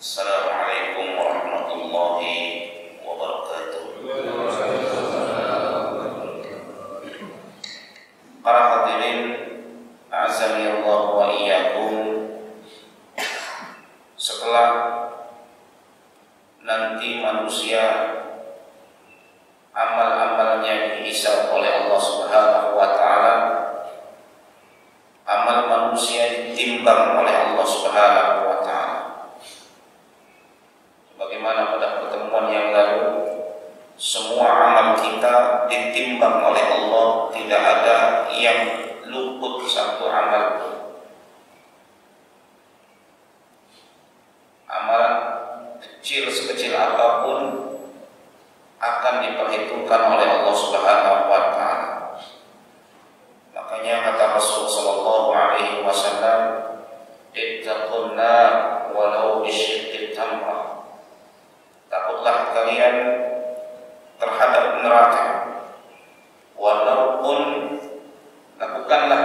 Assalamualaikum warahmatullahi wabarakatuh. Para hadirin, a'azani Allah wa iyyakum. Setelah nanti manusia amal-amalnya dihisab oleh Allah Subhanahu wa taala, amal manusia ditimbang oleh Allah Subhanahu wa taala. Bagaimana pada pertemuan yang lalu, semua amal kita ditimbang oleh Allah, tidak ada yang luput satu amal pun. Amalan kecil sekecil apapun akan diperhitungkan oleh Allah Subhanahu wa taala. Makanya kata Rasul sallallahu alaihi wasallam, "Ittaqun nar walau bisyiqqi tamrah." Takutlah kalian terhadap neraka, walaupun lakukanlah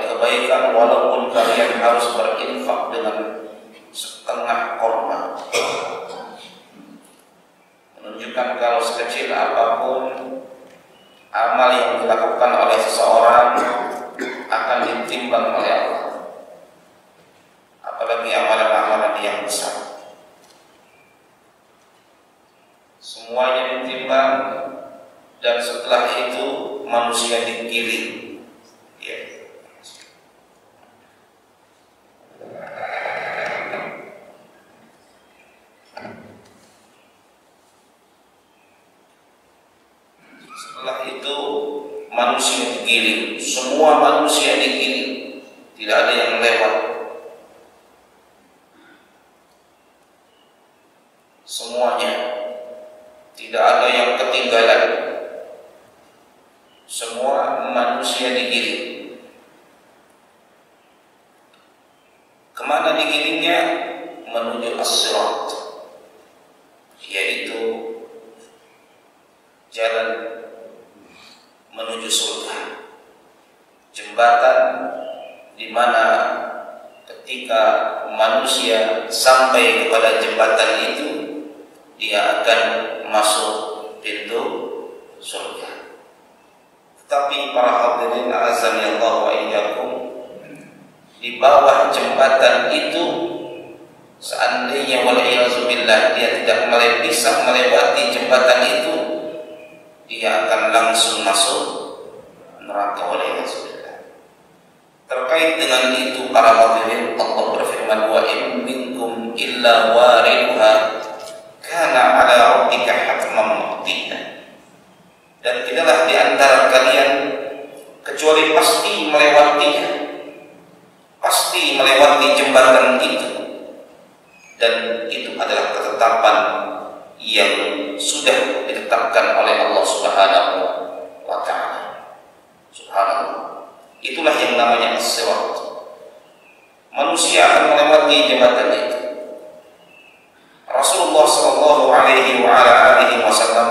kebaikan walaupun kalian harus berinfak dengan setengah korma. Menunjukkan kalau sekecil apapun amal yang dilakukan oleh seseorang akan ditimbang oleh Allah, apalagi amalan-amalan yang besar. Semuanya ditimbang dan setelah itu manusia digiring. Ya. Setelah itu manusia digiring, semua manusia digiring, tidak ada yang lewat. Semuanya, tidak ada yang ketinggalan. Semua manusia digiring. Kemana digiringnya? Menuju as-sirat, yaitu jalan menuju surga, jembatan di mana ketika manusia sampai kepada jembatan itu, dia akan masuk pintu surga. Tetapi para hadirin a'azani Allah wa iyyakum, di bawah jembatan itu, seandainya wal'iyazubillah dia tidak bisa melewati jembatan itu, dia akan langsung masuk neraka wal'iyazubillah. Terkait dengan itu para hadirin, Allah berfirman, wa in minkum illa wariduha kana ala rabbika hatman maqdiya. Dan tidaklah di antara kalian kecuali pasti melewatinya, pasti melewati jembatan itu, dan itu adalah ketetapan yang sudah ditetapkan oleh Allah Subhanahu wa taala. Subhanallah. Itulah yang namanya as-sirat. Manusia akan melewati jembatan itu. Rasulullah sallallahu alaihi wasallam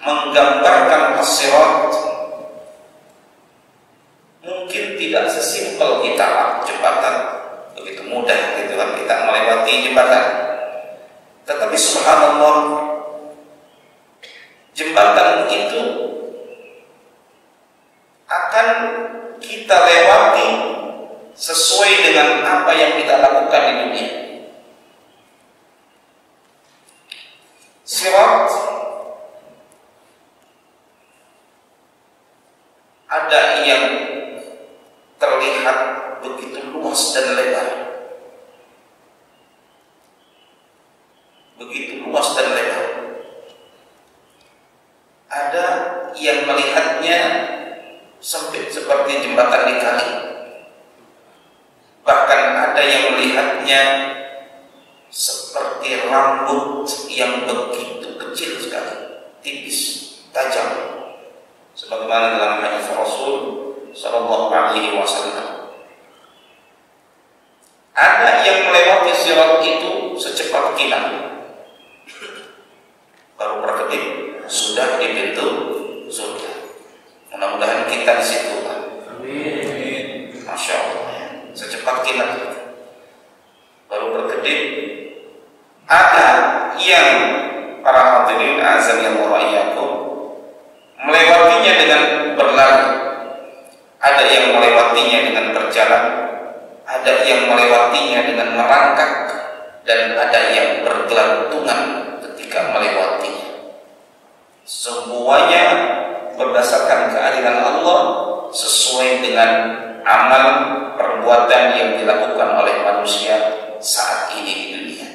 menggambarkan as-sirat mungkin tidak sesimpel kita jembatan, begitu mudah gitu kan kita melewati jembatan. Tetapi subhanallah, jembatan itu akan kita lewati sesuai dengan apa yang kita lakukan di dunia. Sirat ada yang terlihat begitu luas dan lebar, begitu luas dan lebar. Ada yang melihatnya sempit seperti jembatan di kali, bahkan ada yang melihatnya seperti rambut yang begitu kecil sekali, tipis, tajam, sebagaimana dalam hadis Rasul sallallahu alaihi wasallam. Ada yang melewati sirat itu secepat kilat, baru berkedip sudah di pintu surga. Mudah-mudahan kita di situ. Amin. Masya Allah. Secepat secepat kilat baru berkedip. Ada yang para hadirin azan yang muraiyakum melewatinya dengan berlari, ada yang melewatinya dengan berjalan, ada yang melewatinya dengan merangkak, dan ada yang bergelantungan ketika melewatinya. Semuanya berdasarkan keadilan Allah sesuai dengan amal perbuatan yang dilakukan oleh manusia saat ini di dunia.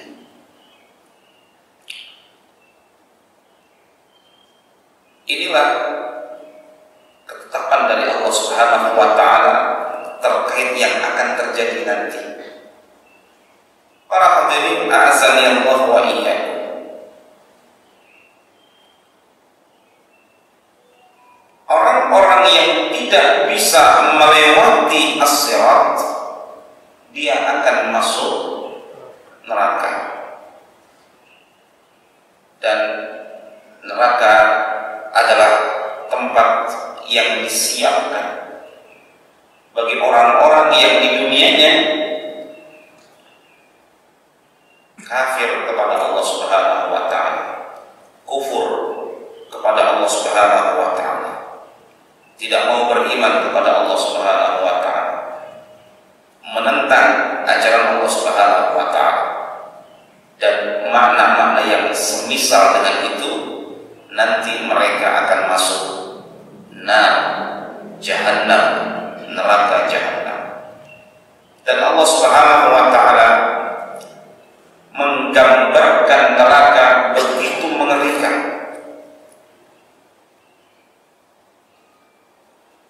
Inilah ketetapan dari Allah Subhanahu wa taala terkait yang akan terjadi nanti. Para hadirin a'azani Allah wa iyyakum. Orang-orang yang tidak bisa melewati as-sirat, dia akan masuk neraka. Dan neraka adalah tempat yang disiapkan bagi orang-orang yang di dunianya kafir kepada Allah Subhanahu wa taala, kufur kepada Allah Subhanahu wa taala, tidak mau beriman kepada Allah Subhanahu wa taala, menentang ajaran Allah Subhanahu wa taala, dan makna-makna yang semisal dengan itu. Nanti mereka akan masuk jahannam, neraka jahannam. Dan Allah Subhanahu wa taala menggambarkan neraka begitu mengerikan.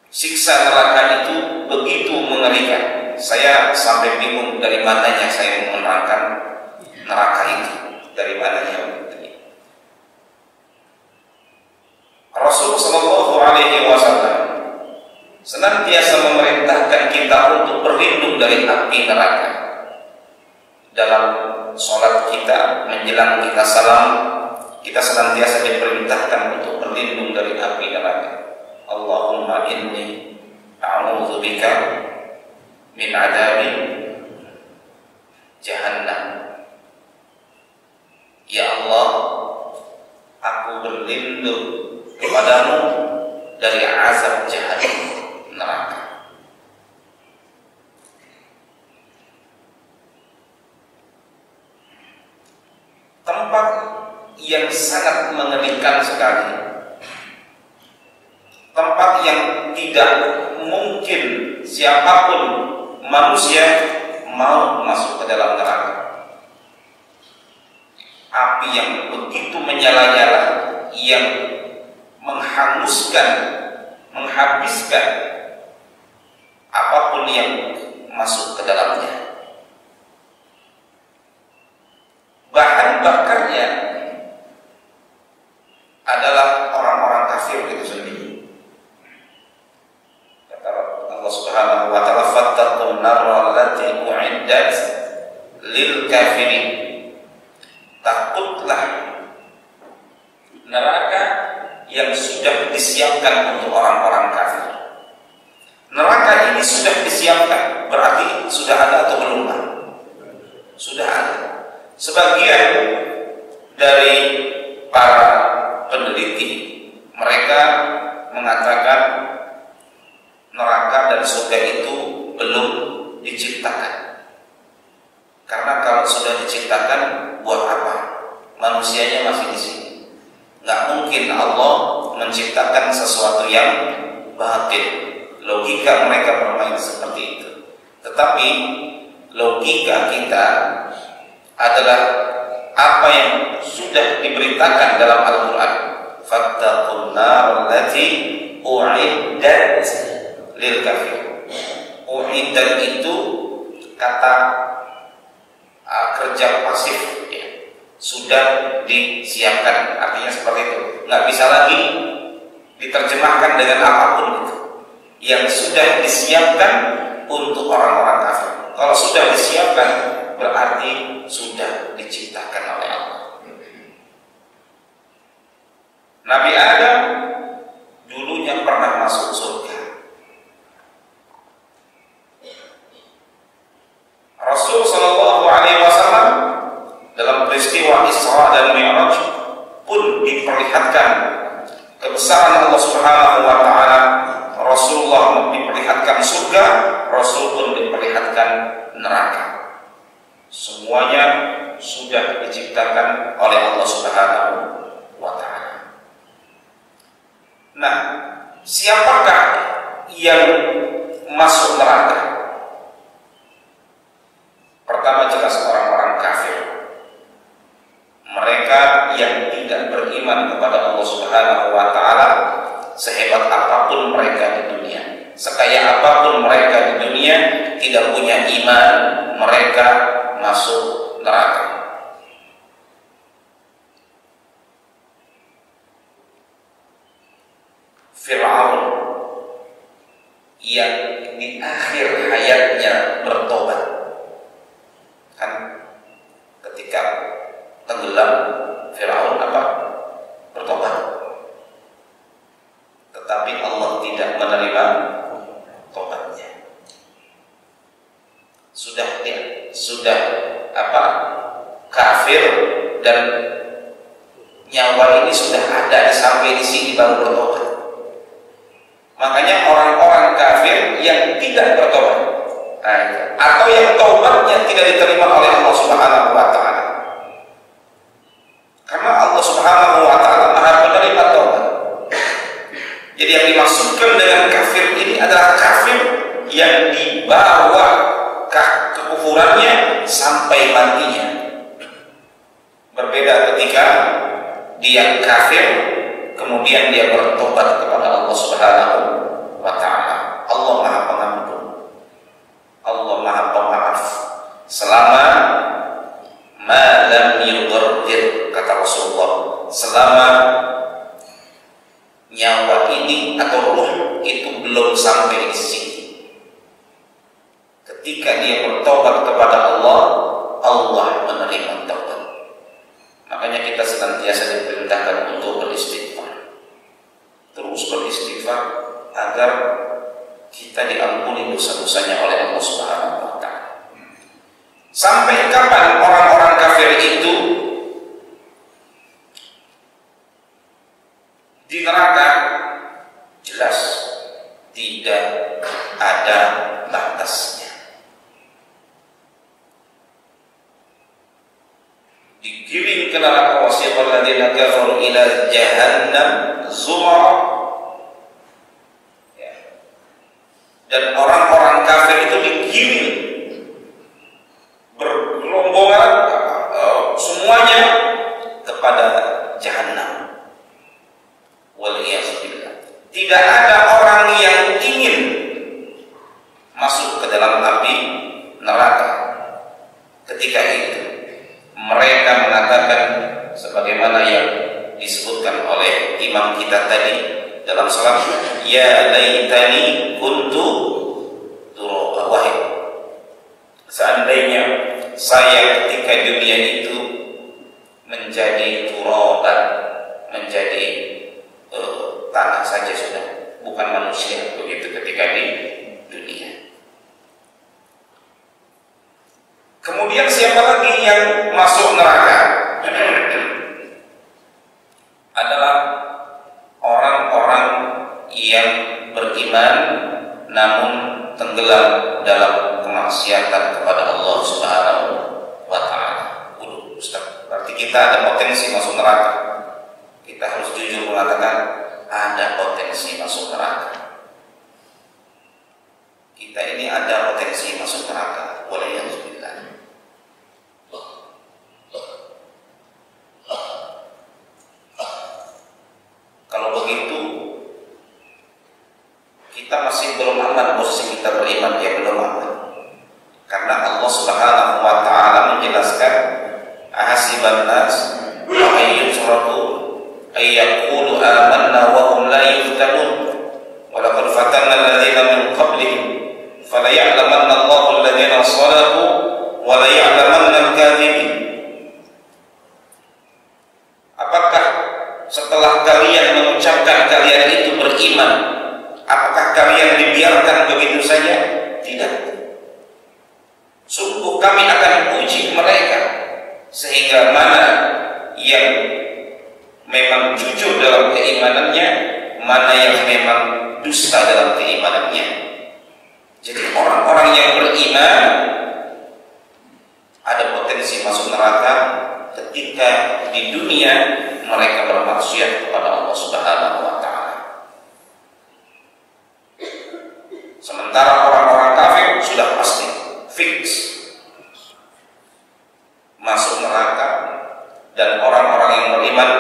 Siksa neraka itu begitu mengerikan. Saya sampai bingung dari mananya saya menerangkan neraka itu, dari mananya. Rasul sallallahu alaihi wasallam senantiasa memerintahkan kita untuk berlindung dari api neraka. Dalam sholat kita menjelang kita salam, kita senantiasa diperintahkan untuk berlindung dari api neraka. Allahumma inni a'udzubika min adabi jahannam. Ya Allah, aku berlindung kepadamu dari azab jahannam, neraka. Tempat yang sangat mengerikan sekali, tempat yang tidak mungkin siapapun manusia mau masuk ke dalam neraka. Api yang begitu menyala-nyala, yang menghanguskan, menghabiskan apapun yang masuk ke dalamnya. Bahan bakarnya adalah orang-orang kafir itu sendiri. Kata Allah Subhanahu wa taala, fattaqun nar allati u'iddat lil kafirin. Takutlah neraka yang sudah disiapkan untuk orang-orang kafir. Neraka ini sudah disiapkan, berarti sudah ada atau belum? Sudah ada. Sebagian dari para peneliti mereka mengatakan neraka dan surga itu belum diciptakan. Karena kalau sudah diciptakan, buat apa? Manusianya masih di sini. Nggak mungkin Allah menciptakan sesuatu yang batil. Logika mereka bermain seperti itu. Tetapi logika kita adalah apa yang sudah diberitakan dalam Al-Quran. Fattaqun nar allati u'iddat lil kafir. U'iddat itu kata kerja pasif, ya. Sudah disiapkan, artinya seperti itu. Nggak bisa lagi diterjemahkan dengan apapun itu. Yang sudah disiapkan untuk orang-orang kafir. Kalau sudah disiapkan, berarti sudah diciptakan oleh Allah. Nabi Adam dulunya pernah masuk surga. Rasulullah diperlihatkan surga, Rasul pun diperlihatkan neraka. Semuanya sudah diciptakan oleh Allah Subhanahu wa Ta'ala. Nah, siapakah yang masuk neraka? Pertama jelas orang-orang kafir. Mereka yang tidak beriman kepada Allah Subhanahu wa Ta'ala, sehebat apapun mereka di dunia, sekaya apapun mereka di dunia, tidak punya iman, mereka masuk neraka. Fir'aun yang di akhir hayatnya bertobat, kan ketika tenggelam Fir'aun apa? Bertobat. Tetapi Allah tidak menerima tobatnya. Sudah kafir dan nyawa ini sudah ada sampai di sini baru bertobat. Makanya orang-orang kafir yang tidak bertobat, atau yang taubatnya tidak diterima oleh Allah Subhanahu wa Ta'ala, karena Allah Subhanahu wa Ta'ala Maha penerima taubat. Jadi yang dimaksudkan dengan kafir ini adalah kafir yang dibawa kekufurannya sampai matinya. Berbeda ketika dia kafir kemudian dia bertobat kepada Allah Subhanahu wa Ta'ala. Allah Maha Pengampun, Allah Maha Pemaaf, selama ma lam yughargir, kata Rasulullah, selama nyawa ini atau ruh itu belum sampai di sini. Ketika dia bertobat kepada Allah, Allah menerima taubat. Makanya kita senantiasa diperintahkan untuk beristighfar, terus beristighfar agar kita diampuni dosa-dosanya oleh Allah Subhanahu wa Ta'ala. Sampai kapan orang-orang kafir itu di neraka? Jelas tidak ada batasnya. Digiring ke neraka, wasiqal ladzina kafaru ila jahannam zumara. Dan orang-orang kafir itu digiring bergerombongan semuanya kepada jahannam. Waliyahzubillah. Tidak ada orang yang ingin masuk ke dalam api neraka. Ketika itu mereka mengatakan sebagaimana yang disebutkan oleh imam kita tadi dalam salat, ya laitani kuntu turaba, wahai seandainya saya ketika dunia itu menjadi turaban, menjadi tanah saja sudah, bukan manusia, begitu ketika di dunia. Kemudian siapa lagi yang masuk neraka? Adalah orang-orang yang beriman namun tenggelam dalam kemaksiatan kepada Allah Subhanahu wa Ta'ala. Ustaz, berarti kita ada potensi masuk neraka. Kita harus jujur mengatakan ada potensi masuk neraka. Kita ini ada potensi masuk neraka. Waliyahzubillah. Kalau begitu kita masih belum aman, posisi kita beriman ya belum aman. Karena Allah Subhanahu wa Ta'ala menjelaskan ahasiban nas wa ayyusrafu ayyaqulu amanna wa hum la yuftanun wa laqad fatanna alladhina min qablihim fala ya'lamanna Allahu alladhina sadaqu wa la ya'lamanna al-kadhibin. Apakah setelah kalian mengucapkan kalian itu beriman, apakah kalian dibiarkan begitu saja? Tidak. Sungguh kami akan uji mereka sehingga mana yang memang jujur dalam keimanannya, mana yang memang dusta dalam keimanannya. Jadi orang-orang yang beriman ada potensi masuk neraka ketika di dunia mereka bermaksiat kepada Allah Subhanahu wa taala. Sementara orang-orang kafir sudah pasti fix masuk neraka, dan orang-orang yang beriman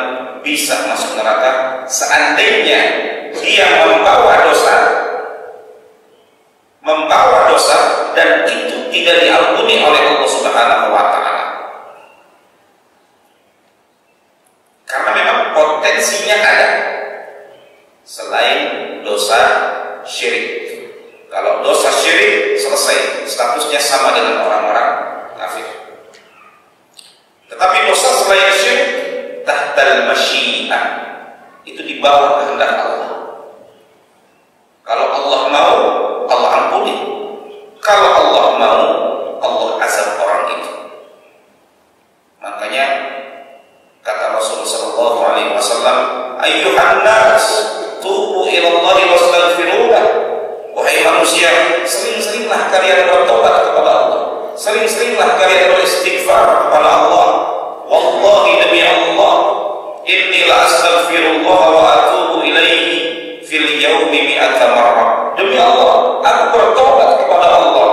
bisa masuk neraka seandainya dia membawa dosa dan itu tidak diampuni oleh Allah Subhanahu wa taala. Karena memang potensinya ada selain dosa syirik. Kalau dosa syirik selesai, statusnya sama dengan orang-orang kafir. Tetapi dosa selain syirik tahtal masyiah, itu di bawah kehendak Allah. Kalau Allah mau, Allah ampuni. Kalau Allah mau, Allah azab orang itu. Makanya kata Rasulullah sallallahu alaihi wasallam, ayyuhan nas tubu ila Allah wastaghfiruh. Wahai manusia, sering-seringlah kalian bertobat kepada Allah. Sering-seringlah kalian beristighfar kepada Allah. Wallahi demi Allah, inni la astaghfirullah wa atubu ilaihi fil yaumi mi'ata marrah. Demi Allah, aku bertobat kepada Allah.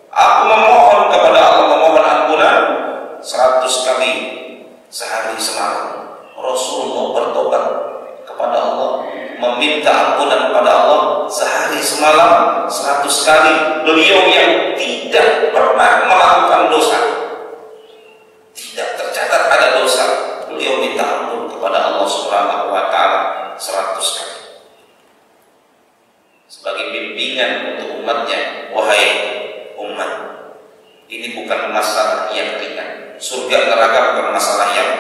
Aku memohon kepada Allah, memohon ampunan 100 kali sehari semalam. Rasulullah bertobat kepada Allah, meminta ampunan kepada Allah sehari semalam 100 kali. Beliau yang tidak pernah melakukan dosa, tidak tercatat ada dosa, beliau minta ampun kepada Allah Subhanahu wa taala 100 kali. Sebagai bimbingan untuk umatnya, wahai umat, ini bukan masalah yang ringan. Surga neraka bukan masalah yang